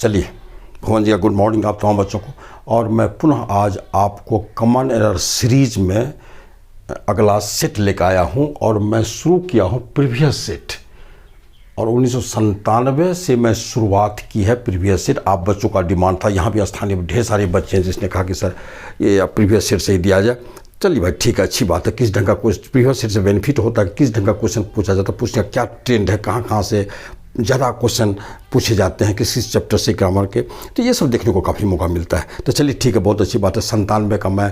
चलिए, भुवन जी का good morning आप तमाम बच्चों को। और मैं पुनः आज आपको कॉमन एरर सीरीज में अगला सेट लेकर आया हूं और मैं शुरू किया हूं प्रीवियस सेट। और 1997 से मैं शुरुआत की है प्रीवियस सेट। आप बच्चों का डिमांड था, यहाँ भी स्थानीय ढेर सारे बच्चे हैं जिसने कहा कि सर ये प्रीवियस सेट से ही दिया जाए। चलिए भाई ठीक है, अच्छी बात है। किस ढंग का क्वेश्चन प्रीवियस सेट से बेनिफिट होता है, किस ढंग का क्वेश्चन पूछा जाता है, पूछने का क्या ट्रेंड है, कहाँ कहाँ से ज़्यादा क्वेश्चन पूछे जाते हैं, किस चैप्टर से ग्रामर के, तो ये सब देखने को काफ़ी मौका मिलता है। तो चलिए ठीक है, बहुत अच्छी बात है। 97 का मैं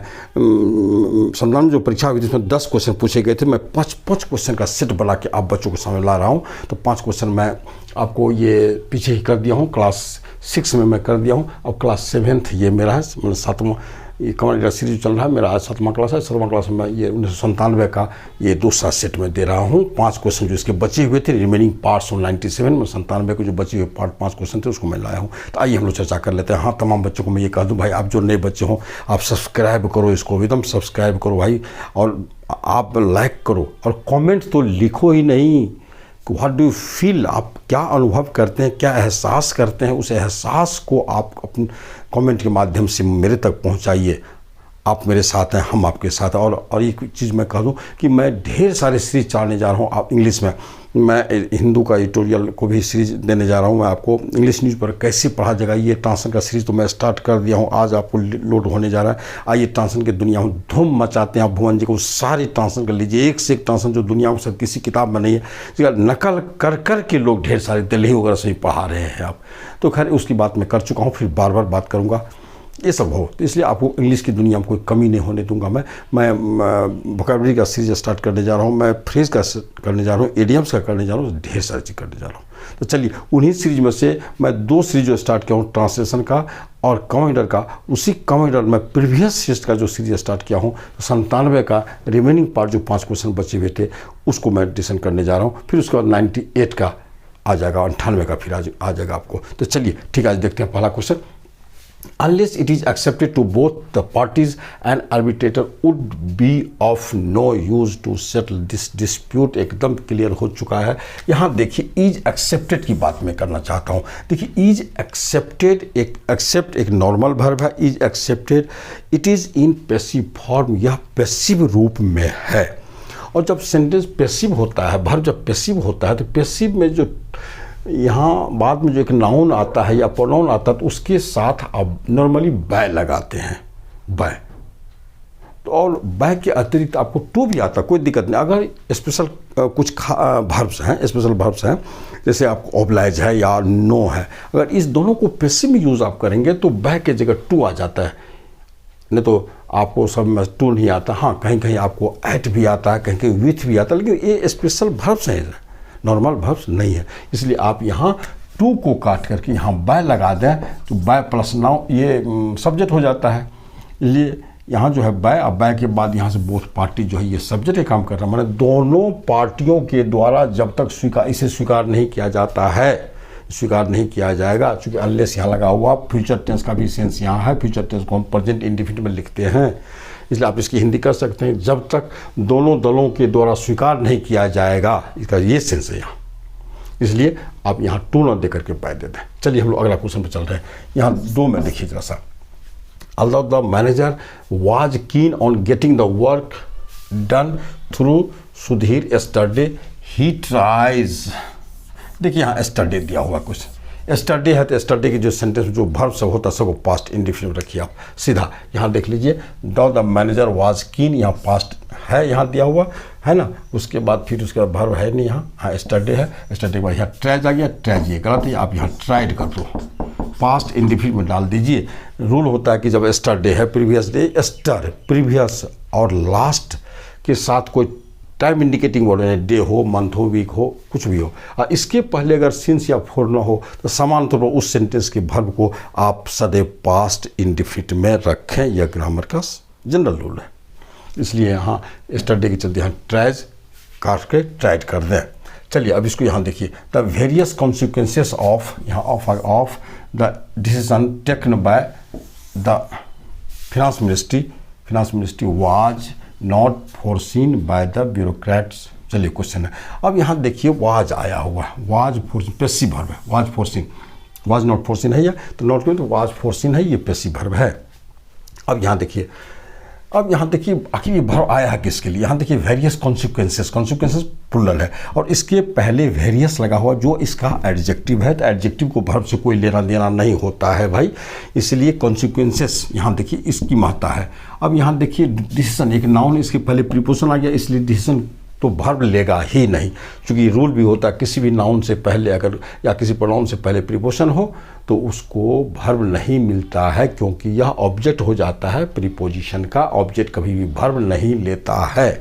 97 जो परीक्षा हुई थी उसमें 10 क्वेश्चन पूछे गए थे। मैं 5 क्वेश्चन का सेट बना के आप बच्चों को सामने ला रहा हूँ। तो 5 क्वेश्चन मैं आपको ये पीछे ही कर दिया हूँ, क्लास 6 में मैं कर दिया हूँ। अब क्लास 7th ये मेरा है, मतलब 7वां ये कॉमन एरर सीरीज चल रहा है मेरा। आज 7वां क्लास है। 7वां क्लास में मैं ये 1997 का ये दूसरा सेट में दे रहा हूँ। 5 क्वेश्चन जो इसके बचे हुए थे, रिमेनिंग पार्ट्स ऑन 97 में 97 के जो बचे हुए पार्ट 5 क्वेश्चन थे उसको मैं लाया हूँ। तो आइए हम लोग चर्चा कर लेते हैं। हाँ, तमाम बच्चों को मैं ये कह दूँ भाई, आप जो नए बच्चे हों आप सब्सक्राइब करो, इसको एकदम सब्सक्राइब करो भाई, और आप लाइक करो और कॉमेंट तो लिखो ही नहीं। व्हाट डू यू फील, आप क्या अनुभव करते हैं, क्या एहसास करते हैं, उस एहसास को आप अपने कमेंट के माध्यम से मेरे तक पहुंचाइए। आप मेरे साथ हैं, हम आपके साथ हैं। और एक चीज़ मैं कह दूं कि मैं ढेर सारे सीरीज चलाने जा रहा हूं। आप इंग्लिश में मैं हिंदू का एडिटोरियल को भी सीरीज देने जा रहा हूं। मैं आपको इंग्लिश न्यूज़ पर कैसे पढ़ा जाएगा ये ट्रांसलेशन का सीरीज तो मैं स्टार्ट कर दिया हूं। आज आपको लोड होने जा रहा है। आइए ट्रांसलेशन की दुनिया में धूम मचाते हैं। आप भुवन जी को सारी ट्रांसलेशन कर लीजिए, एक से एक ट्रांसलेशन जो दुनिया में किसी किताब में नहीं है, नकल कर कर के लोग ढेर सारे दिल्ली वगैरह से ही पढ़ा रहे हैं आप। तो खैर उसकी बात मैं कर चुका हूँ, फिर बार बार बात करूँगा, ये सब हो। तो इसलिए आपको इंग्लिश की दुनिया में कोई कमी नहीं होने दूंगा। मैं वोकैबुलरी का सीरीज स्टार्ट करने जा रहा हूँ, मैं फ्रेज का करने जा रहा हूँ, एडियम्स का करने जा रहा हूँ, ढेर सारी चीज़ करने जा रहा हूँ। तो चलिए उन्हीं सीरीज में से मैं 2 सीरीज जो स्टार्ट किया हूँ, ट्रांसलेशन का और कॉमन एरर का। उसी कॉमन एरर में प्रीवियस सीरीज का जो सीरीज स्टार्ट किया हूँ, 97 का रिमेनिंग पार्ट जो 5 क्वेश्चन बचे हुए थे उसको मैं डिस्कशन करने जा रहा हूँ। फिर उसके बाद 98 का आ जाएगा, 98 का फिर आ जाएगा आपको। तो चलिए ठीक है, आज देखते हैं पहला question. Unless it is accepted to both the parties, an arbitrator would be of no use to settle this dispute। एकदम क्लियर हो चुका है। यहाँ देखिए इज एक्सेप्टेड की बात मैं करना चाहता हूँ। देखिए इज एक्सेप्टेड, एक एक्सेप्ट एक नॉर्मल वर्ब है। Is accepted, it is in passive form, यह पैसिव रूप में है। और जब सेंटेंस पैसिव होता है, वर्ब जब पैसिव होता है तो पैसिव में जो यहाँ बाद में जो एक नाउन आता है या प्रोनाउन आता है तो उसके साथ आप नॉर्मली बाय लगाते हैं, बाय। तो और बाय के अतिरिक्त आपको टू भी आता है, कोई दिक्कत नहीं। अगर स्पेशल कुछ वर्ब्स हैं, स्पेशल वर्ब्स हैं, जैसे आपको ऑब्लाइज है या नो है, अगर इस दोनों को पैसिव में यूज़ आप करेंगे तो बाय के जगह टू आ जाता है। नहीं तो आपको सब में टू नहीं आता। हाँ, कहीं कहीं आपको एट भी आता है, कहीं कहीं विथ भी आता है, लेकिन ये स्पेशल वर्ब्स हैं, नॉर्मल वर्ब्स नहीं है। इसलिए आप यहाँ टू को काट करके यहाँ बाय लगा दें तो बाय प्लस नाउ ये सब्जेक्ट हो जाता है। इसलिए यहाँ जो है बाय, अब बाय के बाद यहाँ से बोथ पार्टी जो है ये सब्जेक्ट का काम कर रहा है, मतलब दोनों पार्टियों के द्वारा जब तक इसे स्वीकार नहीं किया जाता है, स्वीकार नहीं किया जाएगा। चूँकि अनलेस यहाँ लगा हुआ, फ्यूचर टेंस का भी सेंस यहाँ है। फ्यूचर टेंस को हम प्रेजेंट इंडेफिनिट में लिखते हैं, इसलिए आप इसकी हिंदी कर सकते हैं, जब तक दोनों दलों के द्वारा स्वीकार नहीं किया जाएगा, इसका ये सेंस है यहाँ। इसलिए आप यहाँ टू न दे करके बाय दे दें। चलिए हम लोग अगला क्वेश्चन पे चल रहे हैं। यहाँ 2 में देखिए जरा सा। Although the manager was keen on getting the work done through Sudhir yesterday, he tries। देखिए यहाँ yesterday दिया हुआ कुछ, एस्टरडे है तो एस्टरडे की जो सेंटेंस जो वर्ब सब होता है सबको पास्ट इंडेफिनिट रखिए आप सीधा। यहाँ देख लीजिए, द मैनेजर वाज कीन, यहाँ पास्ट है, यहाँ दिया हुआ है ना। उसके बाद फिर उसके बाद वर्ब है नहीं यहाँ, हाँ एस्टरडे है। एस्टरडे के बाद यहाँ ट्राइज आ गया, ट्राइज ये गलत है, आप यहाँ ट्राइड कर दो, पास्ट इंडेफिनिट में डाल दीजिए। रूल होता है कि जब एस्टरडे है, प्रीवियस डे, एस्टर प्रीवियस और लास्ट के साथ कोई टाइम इंडिकेटिंग वर्ड है, डे हो, मंथ हो, वीक हो, कुछ भी हो, और इसके पहले अगर सिंस या फोर ना हो तो समान तौर पर उस सेंटेंस के वर्ब को आप सदैव पास्ट इंडेफिनिट में रखें। यह ग्रामर का जनरल रूल है। इसलिए यहाँ एस्टरडे के चलते यहाँ ट्राइज काट के ट्राइड कर दें। चलिए अब इसको यहाँ देखिए, द वेरियस कॉन्सिक्वेंसेस ऑफ, यहाँ of the decision taken by the finance ministry was not foreseen by the bureaucrats. चलिए क्वेश्चन है, अब यहाँ देखिए वाज आया हुआ, वाज फोरसीन, पैसिव वर्ब है, वाज फोरसीन। वाज नॉट फोर्सिन है, तो नॉट क्यों, तो वाज फोर्सिन है, ये पैसिव वर्ब है। अब यहाँ देखिए, आखिर ये वर्ब आया है किसके लिए। यहाँ देखिए वेरियस कॉन्सिक्वेंसेस प्लूरल है और इसके पहले वेरियस लगा हुआ जो इसका एडजेक्टिव है, तो एडजेक्टिव को वर्ब से कोई लेना देना नहीं होता है भाई, इसलिए कॉन्सिक्वेंसेस यहाँ देखिए इसकी महत्ता है। अब यहाँ देखिए डिसीजन, एक नाउन इसके पहले प्रीपोजिशन आ गया, इसलिए डिसीजन तो वर्ब लेगा ही नहीं, क्योंकि रूल भी होता है किसी भी नाउन से पहले अगर या किसी प्रोनाउन से पहले प्रीपोजिशन हो तो उसको वर्ब नहीं मिलता है, क्योंकि यह ऑब्जेक्ट हो जाता है प्रीपोजिशन का। ऑब्जेक्ट कभी भी वर्ब नहीं लेता है,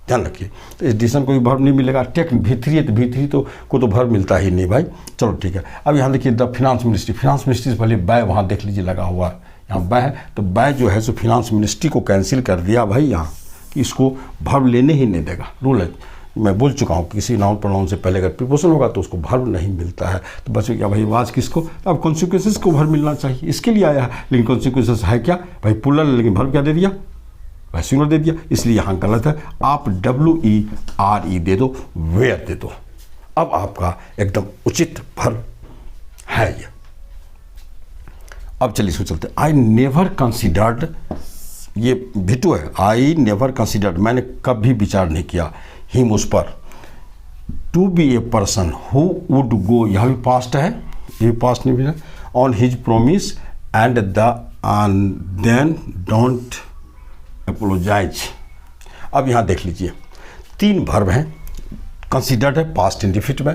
ध्यान रखिए। तो इस डिसीजन को भी वर्ब नहीं मिलेगा। टेक V3 है तो V3 तो को तो वर्ब मिलता ही नहीं भाई। चलो ठीक है। अब यहाँ देखिए द फिनांस मिनिस्ट्री से पहले बाय वहाँ देख लीजिए लगा हुआ है, यहाँ बाय है, तो बाय जो है सो फिनांस मिनिस्ट्री को कैंसिल कर दिया भाई यहाँ, कि इसको वर्ब लेने ही नहीं देगा। रूल है, मैं बोल चुका हूँ किसी नाउन प्रोनाउन से पहले अगर प्रीपोजिशन होगा तो उसको वर्ब नहीं मिलता है। तो बस क्या भाई वाज किसको, अब कॉन्सिक्वेंसेस को वर्ब मिलना चाहिए, इसके लिए आया है, लेकिन कॉन्सिक्वेंसेस है क्या भाई प्लूरल, लेकिन वर्ब क्या दे दिया भाई सिंगुलर दे दिया, इसलिए यहाँ गलत है। आप WERE दे दो, वेयर दे दो, अब आपका एकदम उचित वर्ब है ये। अब चलिए इसको चलते, आई नेवर कंसिडर्ड, ये भिटू है, आई नेवर कंसिडर्ड, मैंने कभी विचार नहीं किया, हिम उस पर, to be a person who would go, यह भी पास्ट है, ये पास्ट नहीं भी, on his promise and then don't apologise. अब यहाँ देख लीजिए 3 वर्ब हैं, कंसिडर्ड है पास्ट इंडिफिनिट में,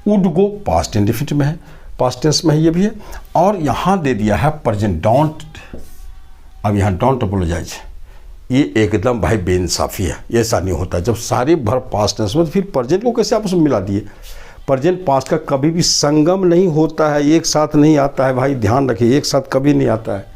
वुड गो पास्ट इंडिफिनिट में है, पास्ट टेंस में है ये भी है, और यहाँ दे दिया है प्रेजेंट डोंट। अब यहाँ डोंट अपोलोजाइज, ये एकदम भाई बेइंसाफ़ी है, ऐसा नहीं होता। जब सारे वर्ब पास्ट टेंस में तो फिर प्रेजेंट को कैसे आपस में मिला दिए। प्रेजेंट पास्ट का कभी भी संगम नहीं होता है, एक साथ नहीं आता है भाई, ध्यान रखिए, एक साथ कभी नहीं आता है।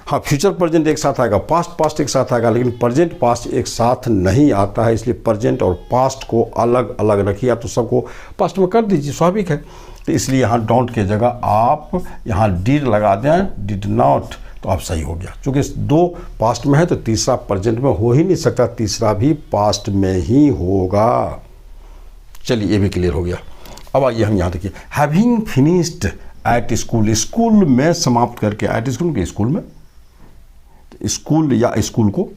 हाँ फ्यूचर प्रेजेंट एक साथ आएगा, पास्ट एक साथ आएगा, लेकिन प्रेजेंट पास्ट एक साथ नहीं आता है, इसलिए प्रेजेंट और पास्ट को अलग अलग रखिए, तो सबको पास्ट में कर दीजिए, स्वाभाविक है। तो इसलिए यहाँ डोंट के जगह आप यहाँ डिड लगा दें, डिड नॉट, तो आप सही हो गया। क्योंकि 2 पास्ट में है तो तीसरा प्रेजेंट में हो ही नहीं सकता, तीसरा भी पास्ट में ही होगा। चलिए ये भी क्लियर हो गया। अब आइए हम यहाँ देखिए, having finished at school, school में समाप्त करके, एट स्कूल के स्कूल में, स्कूल या स्कूल को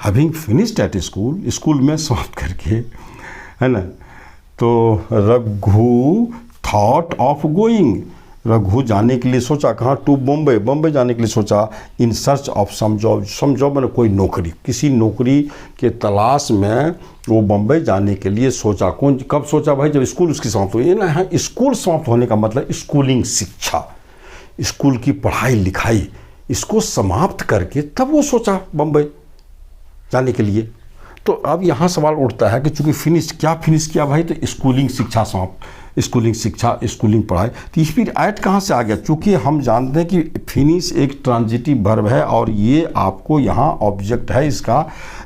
having finished at school, school में समाप्त करके, है ना। तो Raghu thought of going, Raghu जाने के लिए सोचा, कहाँ, टू बॉम्बे, बॉम्बे जाने के लिए सोचा, in search of some job, some job मतलब कोई नौकरी, किसी नौकरी के तलाश में वो बॉम्बे जाने के लिए सोचा। कौन कब सोचा भाई, जब स्कूल उसकी समाप्त हुई ना। हाँ, स्कूल समाप्त होने का मतलब स्कूलिंग शिक्षा, स्कूल की पढ़ाई लिखाई, इसको समाप्त करके तब वो सोचा बॉम्बे जाने के लिए। तो अब यहाँ सवाल उठता है कि चूंकि फिनिश किया भाई, तो स्कूलिंग शिक्षा समाप्त, स्कूलिंग शिक्षा, स्कूलिंग पढ़ाई, तो इस फिर ऐट कहाँ से आ गया। चूंकि हम जानते हैं कि फिनिश एक ट्रांजिटिव वर्ब है और ये आपको यहाँ ऑब्जेक्ट है इसका,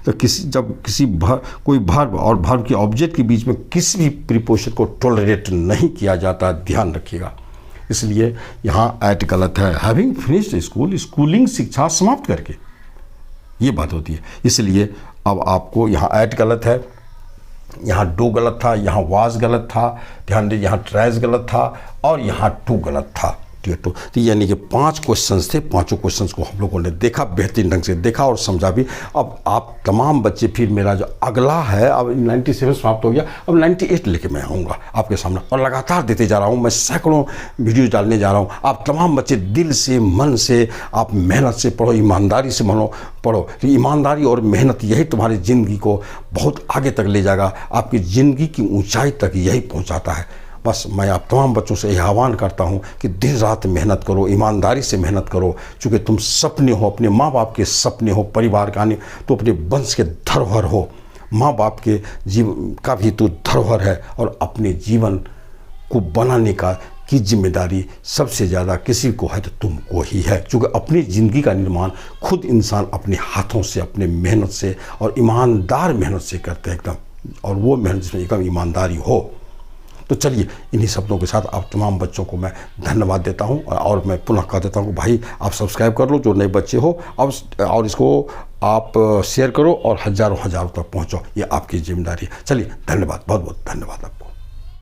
तो कोई वर्ब और वर्ब के ऑब्जेक्ट के बीच में किसी भी प्रीपोजिशन को टॉलरेट नहीं किया जाता, ध्यान रखिएगा। इसलिए यहाँ ऐट गलत है, हैविंग फिनिश्ड स्कूल, स्कूलिंग शिक्षा समाप्त करके, ये बात होती है। इसलिए अब आपको यहाँ ऐट गलत है, यहाँ डू गलत था, यहाँ वाज गलत था, ध्यान दीजिए, यहाँ ट्राइज गलत था और यहाँ टू गलत था। ठीक है, तो यानी कि 5 क्वेश्चंस थे, 5 क्वेश्चंस को हम लोगों ने देखा, बेहतरीन ढंग से देखा और समझा भी। अब आप तमाम बच्चे, फिर मेरा जो अगला है, अब 97 समाप्त हो गया, अब 98 लेके मैं आऊँगा आपके सामने और लगातार देते जा रहा हूँ। मैं सैकड़ों वीडियो डालने जा रहा हूँ। आप तमाम बच्चे दिल से, मन से, आप मेहनत से पढ़ो, ईमानदारी से पढ़ो। ईमानदारी और मेहनत यही तुम्हारी ज़िंदगी को बहुत आगे तक ले जाएगा, आपकी ज़िंदगी की ऊँचाई तक यही पहुँचाता है। बस मैं आप तमाम बच्चों से यह आह्वान करता हूँ कि दिन रात मेहनत करो, ईमानदारी से मेहनत करो, चूँकि तुम सपने हो, अपने माँ बाप के सपने हो, परिवार का नहीं तो अपने वंश के धरोहर हो, माँ बाप के जीवन का भी तो धरोहर है, और अपने जीवन को बनाने की जिम्मेदारी सबसे ज़्यादा किसी को है तो तुमको ही है। क्योंकि अपनी ज़िंदगी का निर्माण खुद इंसान अपने हाथों से, अपने मेहनत से और ईमानदार मेहनत से करते हैं एकदम, और वो मेहनत जिसमें एकदम ईमानदारी हो। तो चलिए इन्हीं शब्दों के साथ आप तमाम बच्चों को मैं धन्यवाद देता हूं, और मैं पुनः कह देता हूं कि भाई आप सब्सक्राइब कर लो जो नए बच्चे हो, और इसको आप शेयर करो और हज़ारों तक पहुंचो, ये आपकी जिम्मेदारी है। चलिए धन्यवाद, बहुत बहुत धन्यवाद आपको।